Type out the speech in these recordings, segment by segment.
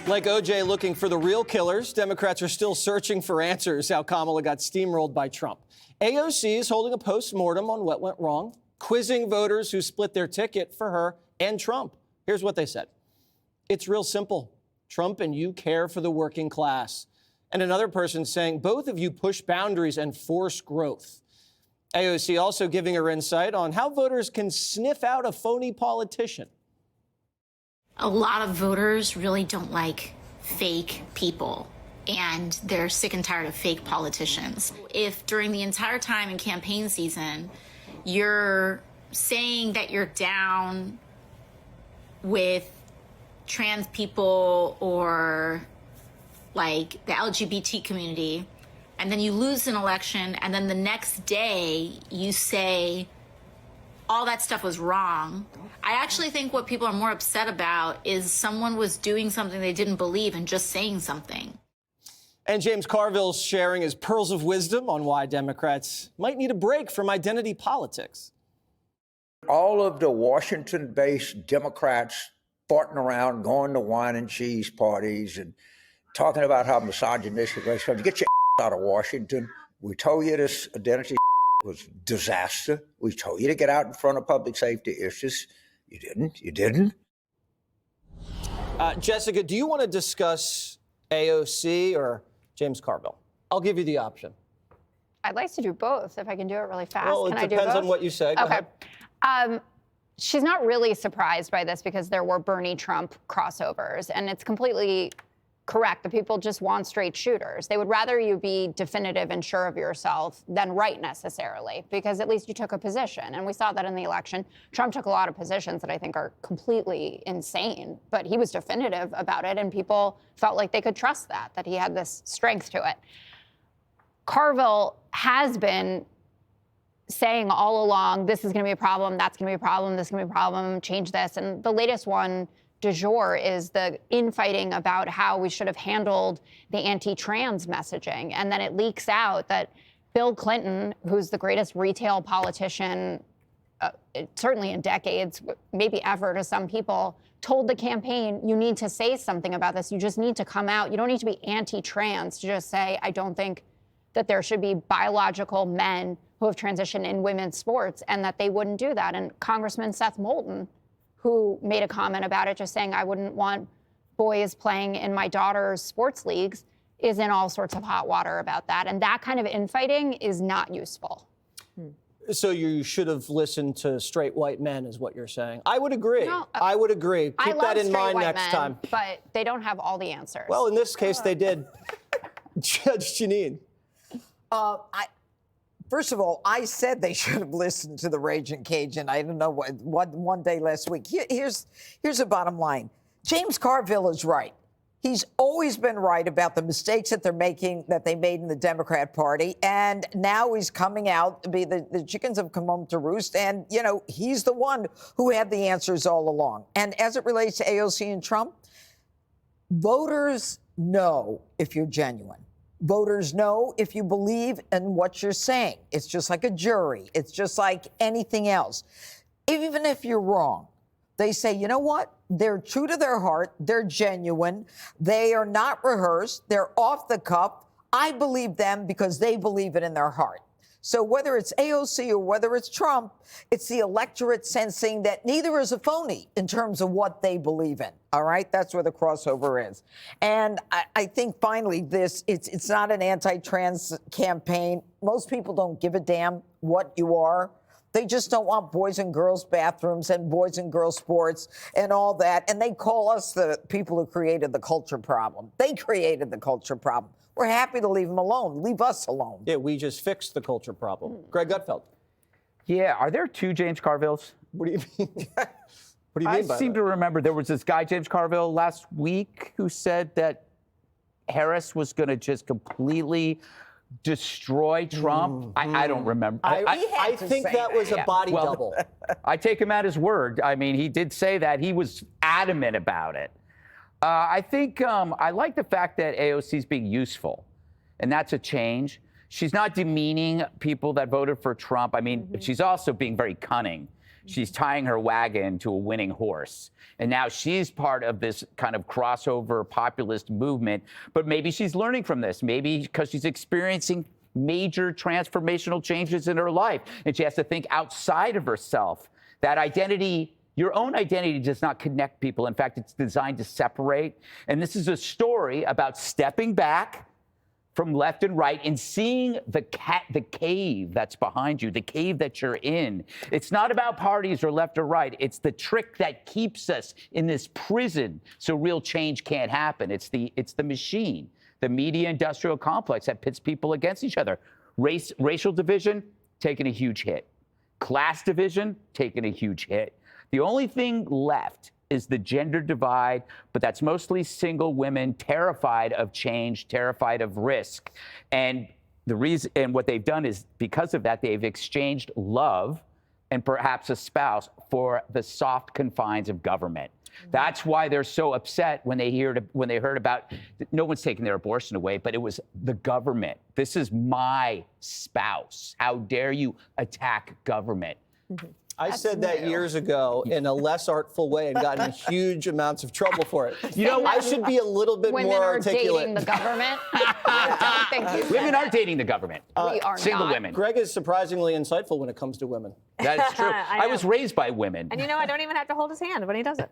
Like O.J. looking for the real killers, Democrats are still searching for answers how Kamala got steamrolled by Trump. AOC is holding a post-mortem on what went wrong, quizzing voters who split their ticket for her and Trump. Here's what they said. It's real simple. Trump and you care for the working class. And another person saying both of you push boundaries and force growth. AOC also giving her insight on how voters can sniff out a phony politician. A lot of voters really don't like fake people, and they're sick and tired of fake politicians. If during the entire time in campaign season, you're saying that you're down with trans people or like the LGBT community, and then you lose an election, and then the next day you say all that stuff was wrong. I actually think what people are more upset about is someone was doing something they didn't believe and just saying something. And James Carville's sharing his pearls of wisdom on why Democrats might need a break from identity politics. All of the Washington-based Democrats farting around, going to wine and cheese parties and talking about how misogynistic race. Get your out of Washington. We told you this identity was disaster. We told you to get out in front of public safety issues. You didn't. You didn't. Jessica, do you want to discuss AOC or James Carville? I'll give you the option. I'd like to do both if I can do it really fast. Well, Can it I do depends both? on what you say. Go ahead. She's not really surprised by this because there were Bernie Trump crossovers, and it's completely correct. The people just want straight shooters. They would rather you be definitive and sure of yourself than right necessarily, because at least you took a position. And we saw that in the election. Trump took a lot of positions that I think are completely insane, but he was definitive about it, and people felt like they could trust that he had this strength to it. Carville has been saying all along, this is going to be a problem, that's going to be a problem, this is going to be a problem, change this. And the latest one du jour is the infighting about how we should have handled the anti-trans messaging. And then it leaks out that Bill Clinton, who's the greatest retail politician, certainly in decades, maybe ever to some people, told the campaign, you need to say something about this. You just need to come out. You don't need to be anti-trans to just say, I don't think that there should be biological men who have transitioned in women's sports, and that they wouldn't do that. And Congressman Seth Moulton, who made a comment about it, just saying, I wouldn't want boys playing in my daughter's sports leagues, is in all sorts of hot water about that. And that kind of infighting is not useful. So you should have listened to straight white men, is what you're saying. I would agree. No, I would agree. Keep that in mind next men, time. But they don't have all the answers. Well, in this case, they did. Judge Jeanine. First of all, I said they should have listened to the Raging Cajun. I don't know what one day last week. Here's the bottom line. James Carville is right. He's always been right about the mistakes that they made in the Democrat Party, and now he's coming out to be the chickens have come home to roost, and he's the one who had the answers all along. And as it relates to AOC and Trump, voters know if you're genuine. Voters know if you believe in what you're saying. It's just like a jury. It's just like anything else. Even if you're wrong, they say, you know what? They're true to their heart. They're genuine. They are not rehearsed. They're off the cuff. I believe them because they believe it in their heart. So whether it's AOC or whether it's Trump, it's the electorate sensing that neither is a phony in terms of what they believe in. All right? That's where the crossover is. And I think finally it's not an anti-trans campaign. Most people don't give a damn what you are. They just don't want boys and girls bathrooms and boys and girls sports and all that. And they call us the people who created the culture problem. They created the culture problem. We're happy to leave them alone. Leave us alone. Yeah, we just fixed the culture problem. Greg Gutfeld. Yeah, are there two James Carvilles? What do you mean? What do you mean by I seem that? to remember there was this guy, James Carville, last week who said that Harris was going to just completely destroy Trump. I don't remember. I think that was a body double. I take him at his word. I mean, he did say that. He was adamant about it. I think I like the fact that AOC is being useful, and that's a change. She's not demeaning people that voted for Trump. I mean, she's also being very cunning. She's tying her wagon to a winning horse. And now she's part of this kind of crossover populist movement. But maybe she's learning from this. Maybe because she's experiencing major transformational changes in her life. And she has to think outside of herself. That identity, your own identity, does not connect people. In fact, it's designed to separate. And this is a story about stepping back from left and right and seeing the cave that's behind you, the cave that you're in. It's not about parties or left or right. It's the trick that keeps us in this prison so real change can't happen. It's the machine, the media industrial complex that pits people against each other. Racial division, taking a huge hit. Class division, taking a huge hit. The only thing left is the gender divide, but that's mostly single women terrified of change, terrified of risk. And the reason, and what they've done is, because of that, they've exchanged love and perhaps a spouse for the soft confines of government. That's why they're so upset when they heard about, no one's taking their abortion away, but it was the government. This is my spouse. How dare you attack government? I said that years ago in a less artful way and gotten huge amounts of trouble for it. You know, I should be a little bit Women more are articulate. dating the government. I don't think you Women are dating the government. We are Single not. women. Greg is surprisingly insightful when it comes to women. That's true. I know. was raised by women. And you know, I don't even have to hold his hand when he does it.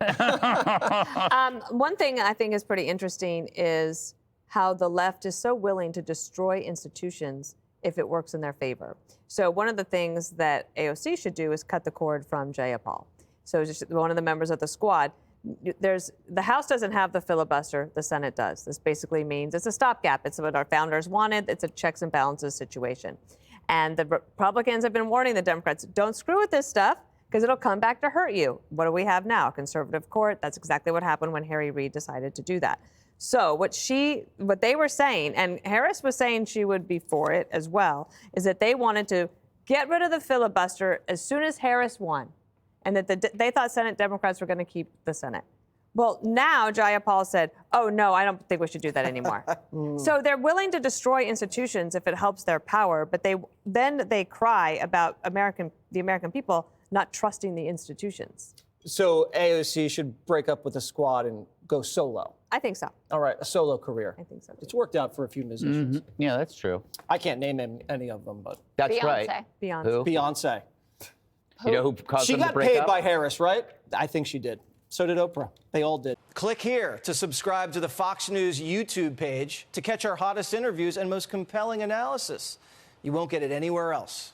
One thing I think is pretty interesting is how the left is so willing to destroy institutions if it works in their favor. So one of the things that AOC should do is cut the cord from Jayapal. So just one of the members of the squad, the House doesn't have the filibuster, the Senate does. This basically means it's a stopgap. It's what our founders wanted. It's a checks and balances situation. And the Republicans have been warning the Democrats, don't screw with this stuff because it'll come back to hurt you. What do we have now? A conservative court. That's exactly what happened when Harry Reid decided to do that. So what they were saying, and Harris was saying she would be for it as well, is that they wanted to get rid of the filibuster as soon as Harris won, and that they thought Senate Democrats were going to keep the Senate. Well, now Jayapal said, oh, no, I don't think we should do that anymore. So they're willing to destroy institutions if it helps their power, but they cry about the American people not trusting the institutions. So AOC should break up with the squad and go solo. I think so. All right, a solo career. I think so, too. It's worked out for a few musicians. Yeah, that's true. I can't name any of them, but That's Beyonce. right. Beyonce. Who? Beyonce. You know who caused She them to got break paid up? by Harris, right? I think she did. So did Oprah. They all did. Click here to subscribe to the Fox News YouTube page to catch our hottest interviews and most compelling analysis. You won't get it anywhere else.